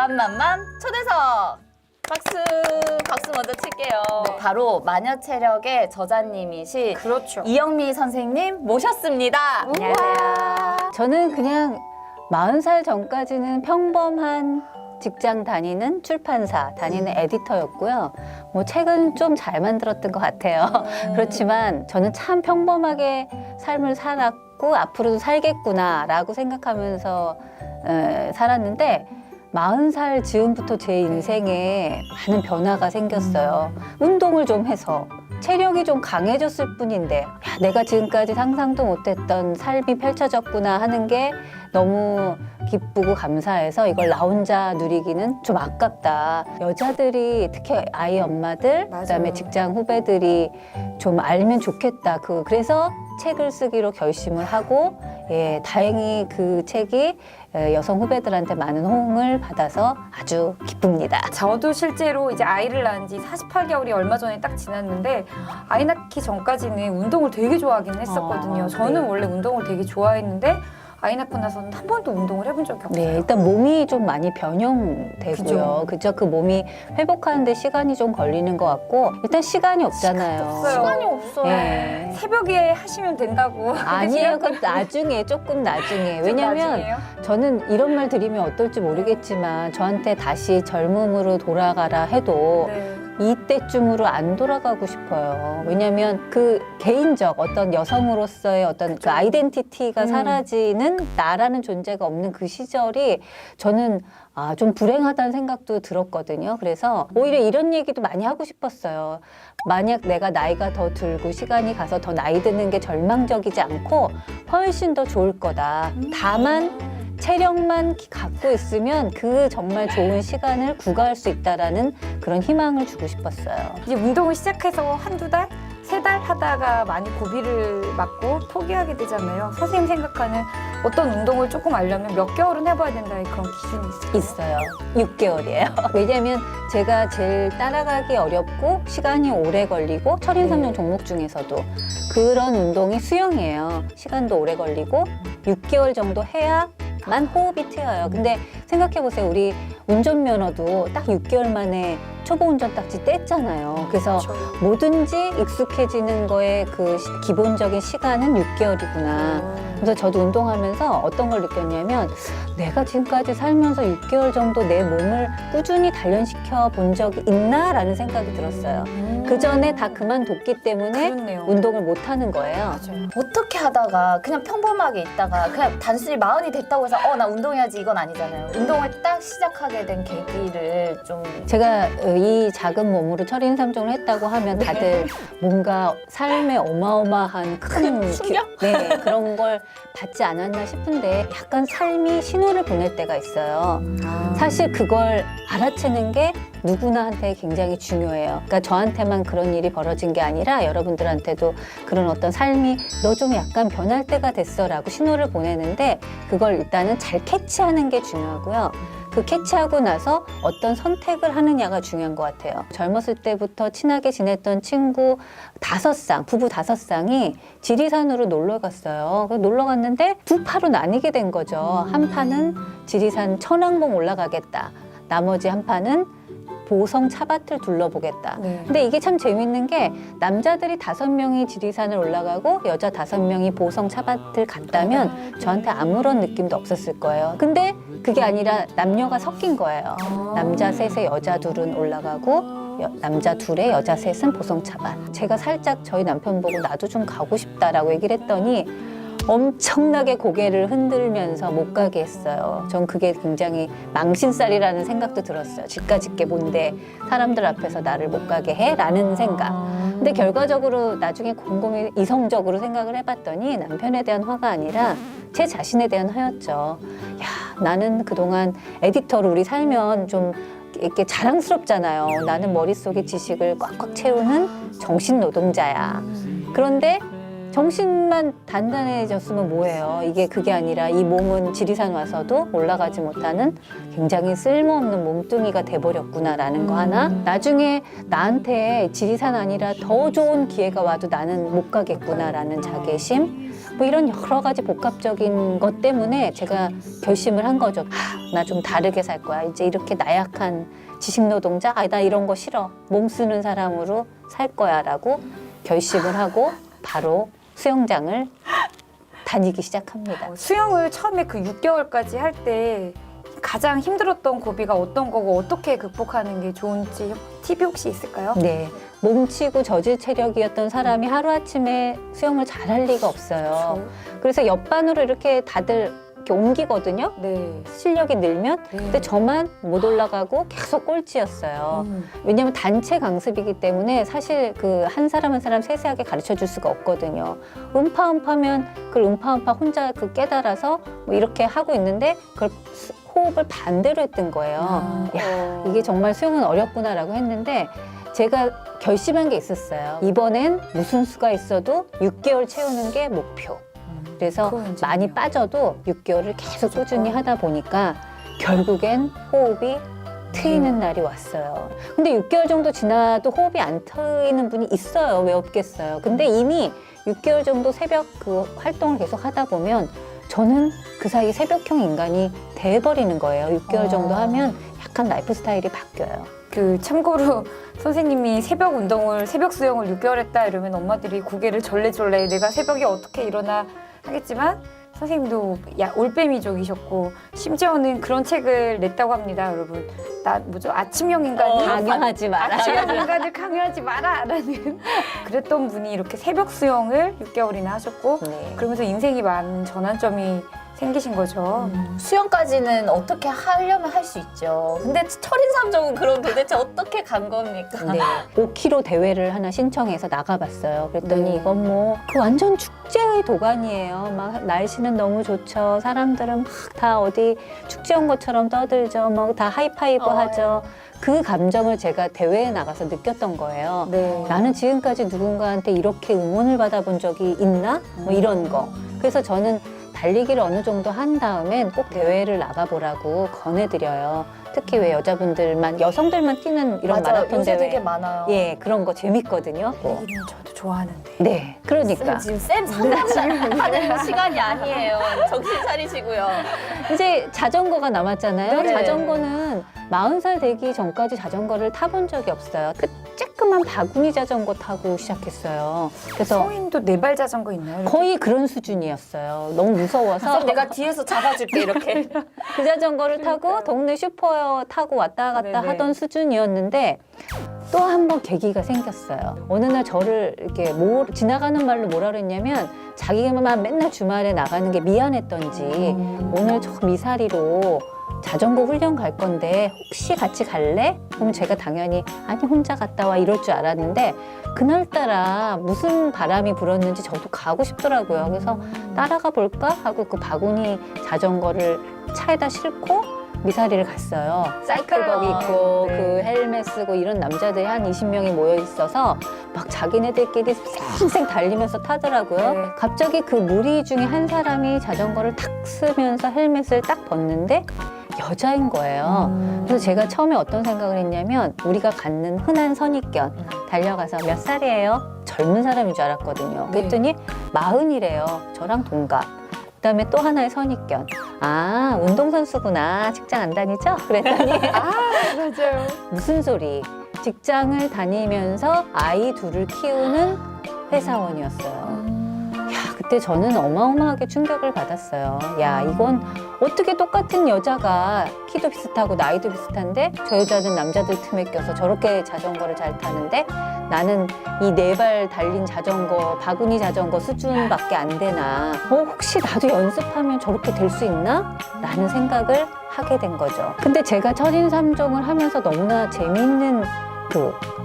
맘맘맘 초대석! 박수 먼저 칠게요. 네. 바로 마녀체력의 저자님이신 그렇죠. 이영미 선생님 모셨습니다. 안녕하세요. 저는 그냥 40살 전까지는 평범한 직장 다니는 출판사 다니는 에디터였고요. 뭐 책은 좀 잘 만들었던 것 같아요. 그렇지만 저는 참 평범하게 삶을 살았고 앞으로도 살겠구나라고 생각하면서 살았는데 40살 즈음부터 제 인생에 많은 변화가 생겼어요. 운동을 좀 해서 체력이 좀 강해졌을 뿐인데 야, 내가 지금까지 상상도 못했던 삶이 펼쳐졌구나 하는 게 너무 기쁘고 감사해서 이걸 나 혼자 누리기는 좀 아깝다. 여자들이 특히 아이 엄마들 맞아요. 그다음에 직장 후배들이 좀 알면 좋겠다. 그래서 책을 쓰기로 결심을 하고 예, 다행히 그 책이 여성 후배들한테 많은 호응을 받아서 아주 기쁩니다. 저도 실제로 이제 아이를 낳은 지 48개월이 얼마 전에 딱 지났는데 아이 낳기 전까지는 운동을 되게 좋아하긴 했었거든요. 저는 네. 원래 운동을 되게 좋아했는데 아이 낳고 나서는 한 번도 운동을 해본 적이 없어요. 네, 일단 몸이 좀 많이 변형되고요. 그죠? 그 몸이 회복하는데 시간이 좀 걸리는 것 같고 일단 시간이 없잖아요. 없어요. 시간이 없어요. 네. 새벽에 하시면 된다고. 아니에요. 그 나중에 조금 나중에. 왜냐면 나중에요? 저는 이런 말 드리면 어떨지 모르겠지만 저한테 다시 젊음으로 돌아가라 해도 네. 이때쯤으로 안 돌아가고 싶어요. 왜냐하면 그 개인적 어떤 여성으로서의 어떤 그 아이덴티티가 사라지는 나라는 존재가 없는 그 시절이 저는 좀 불행하다는 생각도 들었거든요. 그래서 오히려 이런 얘기도 많이 하고 싶었어요. 만약 내가 나이가 더 들고 시간이 가서 더 나이 드는 게 절망적이지 않고 훨씬 더 좋을 거다. 다만 체력만 갖고 있으면 그 정말 좋은 시간을 구가할 수 있다라는 그런 희망을 주고 싶었어요. 이제 운동을 시작해서 한두 달? 3달 하다가 많이 고비를 맞고 포기하게 되잖아요. 선생님 생각하는 어떤 운동을 조금 알려면 몇 개월은 해봐야 된다는 그런 기준이 있을까요? 있어요. 6개월이에요. 왜냐하면 제가 제일 따라가기 어렵고 시간이 오래 걸리고 철인삼종 종목 중에서도 그런 운동이 수영이에요. 시간도 오래 걸리고 6개월 정도 해야만 호흡이 트여요. 근데 생각해보세요. 우리 운전면허도 딱 6개월 만에 초보 운전 딱지 뗐잖아요. 그래서 그렇죠. 뭐든지 익숙해지는 거에 그 기본적인 시간은 6개월이구나. 그래서 저도 운동하면서 어떤 걸 느꼈냐면 내가 지금까지 살면서 6개월 정도 내 몸을 꾸준히 단련시켜 본 적이 있나라는 생각이 들었어요. 그 전에 다 그만뒀기 때문에 그렇네요. 운동을 못 하는 거예요. 맞아요. 어떻게 하다가 그냥 평범하게 있다가 그냥 단순히 마흔이 됐다고 해서 나 운동해야지 이건 아니잖아요. 운동을 딱 시작하게 된 계기를 좀 제가 이 작은 몸으로 철인삼종을 했다고 하면 다들 뭔가 삶에 어마어마한 큰 충격? 네, 그런 걸 받지 않았나 싶은데 약간 삶이 신호를 보낼 때가 있어요. 사실 그걸 알아채는 게 누구나한테 굉장히 중요해요. 그러니까 저한테만 그런 일이 벌어진 게 아니라 여러분들한테도 그런 어떤 삶이 너 좀 약간 변할 때가 됐어라고 신호를 보내는데 그걸 일단은 잘 캐치하는 게 중요하고요. 그 캐치하고 나서 어떤 선택을 하느냐가 중요한 것 같아요. 젊었을 때부터 친하게 지냈던 친구 5쌍, 부부 5쌍이 지리산으로 놀러 갔어요. 놀러 갔는데 두 파로 나뉘게 된 거죠. 한 파는 지리산 천왕봉 올라가겠다. 나머지 한 파는 보성 차밭을 둘러보겠다. 네. 근데 이게 참 재밌는 게 남자들이 5명이 지리산을 올라가고 여자 5명이 보성 차밭을 갔다면 저한테 아무런 느낌도 없었을 거예요. 근데 그게 아니라 남녀가 섞인 거예요. 남자 셋에 여자 둘은 올라가고 남자 둘에 여자 셋은 보성 차밭. 제가 살짝 저희 남편 보고 나도 좀 가고 싶다라고 얘기를 했더니 엄청나게 고개를 흔들면서 못 가게 했어요. 전 그게 굉장히 망신살이라는 생각도 들었어요. 집까짓 게 뭔데 사람들 앞에서 나를 못 가게 해? 라는 생각. 근데 결과적으로 나중에 곰곰이 이성적으로 생각을 해봤더니 남편에 대한 화가 아니라 제 자신에 대한 화였죠. 야, 나는 그동안 에디터로 우리 살면 좀 이렇게 자랑스럽잖아요. 나는 머릿속에 지식을 꽉꽉 채우는 정신 노동자야. 그런데 정신만 단단해졌으면 뭐예요? 그게 아니라 이 몸은 지리산 와서도 올라가지 못하는 굉장히 쓸모없는 몸뚱이가 돼버렸구나라는 거 하나. 나중에 나한테 지리산 아니라 더 좋은 기회가 와도 나는 못 가겠구나라는 자괴심. 뭐 이런 여러 가지 복합적인 것 때문에 제가 결심을 한 거죠. 나 좀 다르게 살 거야. 이제 이렇게 나약한 지식노동자? 나 이런 거 싫어. 몸 쓰는 사람으로 살 거야 라고 결심을 하고 바로 수영장을 다니기 시작합니다. 수영을 처음에 그 6개월까지 할 때 가장 힘들었던 고비가 어떤 거고 어떻게 극복하는 게 좋은지 팁이 혹시 있을까요? 네. 몸치고 저질 체력이었던 사람이 하루아침에 수영을 잘할 리가 없어요. 그래서 옆반으로 이렇게 다들 이렇게 옮기거든요. 네. 실력이 늘면. 네. 근데 저만 못 올라가고 계속 꼴찌였어요. 왜냐하면 단체 강습이기 때문에 사실 그 한 사람 한 사람 세세하게 가르쳐 줄 수가 없거든요. 음파음파면 그걸 음파음파 혼자 그 깨달아서 뭐 이렇게 하고 있는데 그걸 호흡을 반대로 했던 거예요. 야, 이게 정말 수영은 어렵구나라고 했는데 제가 결심한 게 있었어요. 이번엔 무슨 수가 있어도 6개월 채우는 게 목표. 그래서 많이 빠져도 6개월을 계속 꾸준히 하다 보니까 결국엔 호흡이 트이는 날이 왔어요. 근데 6개월 정도 지나도 호흡이 안 트이는 분이 있어요. 왜 없겠어요. 근데 이미 6개월 정도 새벽 그 활동을 계속 하다 보면 저는 그 사이 새벽형 인간이 돼버리는 거예요. 6개월 정도 하면 약간 라이프 스타일이 바뀌어요. 그 참고로 선생님이 새벽 운동을 새벽 수영을 6개월 했다 이러면 엄마들이 고개를 절레절레 내가 새벽에 어떻게 일어나 하겠지만 선생님도 올빼미족이셨고 심지어는 그런 책을 냈다고 합니다, 여러분. 아침형 인간이 강요하지 마라. 아침형 인간을 강요하지 마라라는 그랬던 분이 이렇게 새벽 수영을 6개월이나 하셨고 네. 그러면서 인생이 많은 전환점이 생기신 거죠. 수영까지는 어떻게 하려면 할 수 있죠. 근데 철인삼종은 그럼 도대체 어떻게 간 겁니까? 네. 5km 대회를 하나 신청해서 나가봤어요. 그랬더니 네. 이건 뭐 그 완전 축제의 도가니예요. 막 날씨는 너무 좋죠. 사람들은 막 다 어디 축제 온 것처럼 떠들죠. 막 다 하이파이브 하죠. 그 감정을 제가 대회에 나가서 느꼈던 거예요. 네. 나는 지금까지 누군가한테 이렇게 응원을 받아본 적이 있나? 뭐 이런 거. 그래서 저는 달리기를 어느 정도 한 다음엔 꼭 대회를 나가보라고 권해드려요. 특히 왜 여자분들만, 여성들만 뛰는 이런 맞아요. 마라톤 요새 대회. 되게 많아요. 예, 그런 거 재밌거든요. 달리기는 저도 좋아하는데. 네, 그러니까. 지금 쌤 상담하는 시간이 아니에요. 정신 차리시고요. 이제 자전거가 남았잖아요. 네. 자전거는 40살 되기 전까지 자전거를 타본 적이 없어요. 그 쬐끄만 바구니 자전거 타고 시작했어요. 그래서 성인도 네발 자전거 있나요? 거의 그런 수준이었어요. 너무 무서워서 쌤 내가 뒤에서 잡아줄게 이렇게. 그 자전거를 타고 동네 슈퍼 타고 왔다 갔다 네네. 하던 수준이었는데 또 한 번 계기가 생겼어요. 어느 날 저를 이렇게 지나가는 말로 뭐라 그랬냐면 자기만 맨날 주말에 나가는 게 미안했던지 오늘 저 미사리로 자전거 훈련 갈 건데 혹시 같이 갈래? 그럼 제가 당연히 아니 혼자 갔다 와 이럴 줄 알았는데 그날따라 무슨 바람이 불었는지 저도 가고 싶더라고요. 그래서 따라가 볼까 하고 그 바구니 자전거를 차에다 싣고 미사리를 갔어요. 사이클복 입고 네. 그 헬멧 쓰고 이런 남자들이 한 20명이 모여 있어서 막 자기네들끼리 쌩쌩 달리면서 타더라고요. 네. 갑자기 그 무리 중에 한 사람이 자전거를 탁 쓰면서 헬멧을 딱 벗는데 여자인 거예요. 그래서 제가 처음에 어떤 생각을 했냐면 우리가 갖는 흔한 선입견 달려가서 몇 살이에요? 젊은 사람인 줄 알았거든요. 네. 그랬더니 40이래요. 저랑 동갑. 그다음에 또 하나의 선입견. 아, 운동선수구나. 직장 안 다니죠? 그랬더니 맞아요. 무슨 소리. 직장을 다니면서 아이 둘을 키우는 회사원이었어요. 야, 그때 저는 어마어마하게 충격을 받았어요. 야, 이건 어떻게 똑같은 여자가 키도 비슷하고 나이도 비슷한데 저 여자는 남자들 틈에 껴서 저렇게 자전거를 잘 타는데 나는 이 4발 달린 자전거, 바구니 자전거 수준밖에 안 되나. 혹시 나도 연습하면 저렇게 될 수 있나? 라는 생각을 하게 된 거죠. 근데 제가 철인삼종을 하면서 너무나 재미있는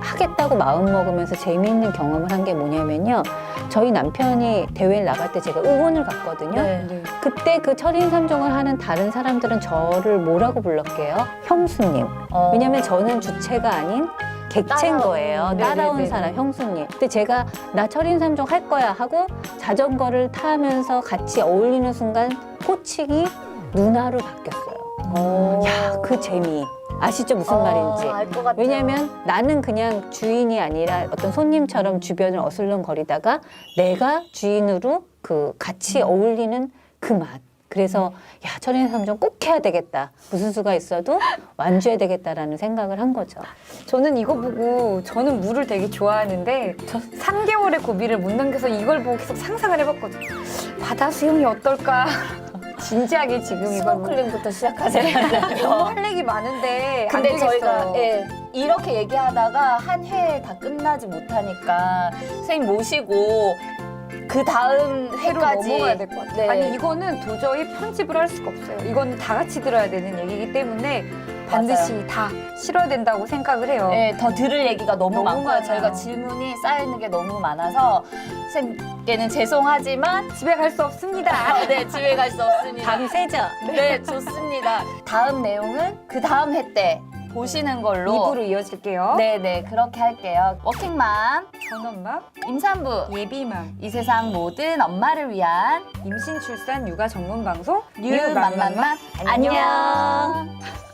하겠다고 마음먹으면서 재미있는 경험을 한 게 뭐냐면요. 저희 남편이 대회를 나갈 때 제가 응원을 갔거든요. 네. 그때 그 철인삼종을 하는 다른 사람들은 저를 뭐라고 불렀게요? 형수님. 왜냐면 저는 주체가 아닌 객체인 거예요. 따라온 네네네. 사람, 형수님. 근데 제가 나 철인삼종 할 거야 하고 자전거를 타면서 같이 어울리는 순간 호칭이 누나로 바뀌었어요. 야, 그 재미. 아시죠? 무슨 말인지. 알 것 같아요. 왜냐면 나는 그냥 주인이 아니라 어떤 손님처럼 주변을 어슬렁거리다가 내가 주인으로 그 같이 어울리는 그 맛. 그래서 야, 철인 3종 꼭 해야 되겠다. 무슨 수가 있어도 완주해야 되겠다라는 생각을 한 거죠. 저는 이거 보고 저는 물을 되게 좋아하는데 3개월의 고비를 못 넘겨서 이걸 보고 계속 상상을 해봤거든요. 바다 수영이 어떨까? 진지하게 지금 이걸 보고 스노클링부터 시작하세요. 너무 할 얘기 많은데 안 근데 되겠어요. 저희가 이렇게 얘기하다가 한 해 다 끝나지 못하니까 선생님 모시고 그 다음 회로 회까지 넘어가야 될 것 같아요. 네. 아니 이거는 도저히 편집을 할 수가 없어요. 이건 다 같이 들어야 되는 얘기이기 때문에 반드시 다 실어야 된다고 생각을 해요. 네, 더 들을 얘기가 너무, 너무 많고요. 많아요. 저희가 질문이 쌓여있는 게 너무 많아서 선생님께는 죄송하지만 집에 갈 수 없습니다. 네, 집에 갈 수 없습니다. 밤새죠? 네, 좋습니다. 다음 내용은 그 다음 회 때 보시는 걸로 2부로 이어질게요. 네네, 그렇게 할게요. 워킹맘, 전엄맘, 임산부, 예비맘, 이 세상 모든 엄마를 위한 임신, 출산, 육아 전문 방송 뉴맘맘맘 안녕.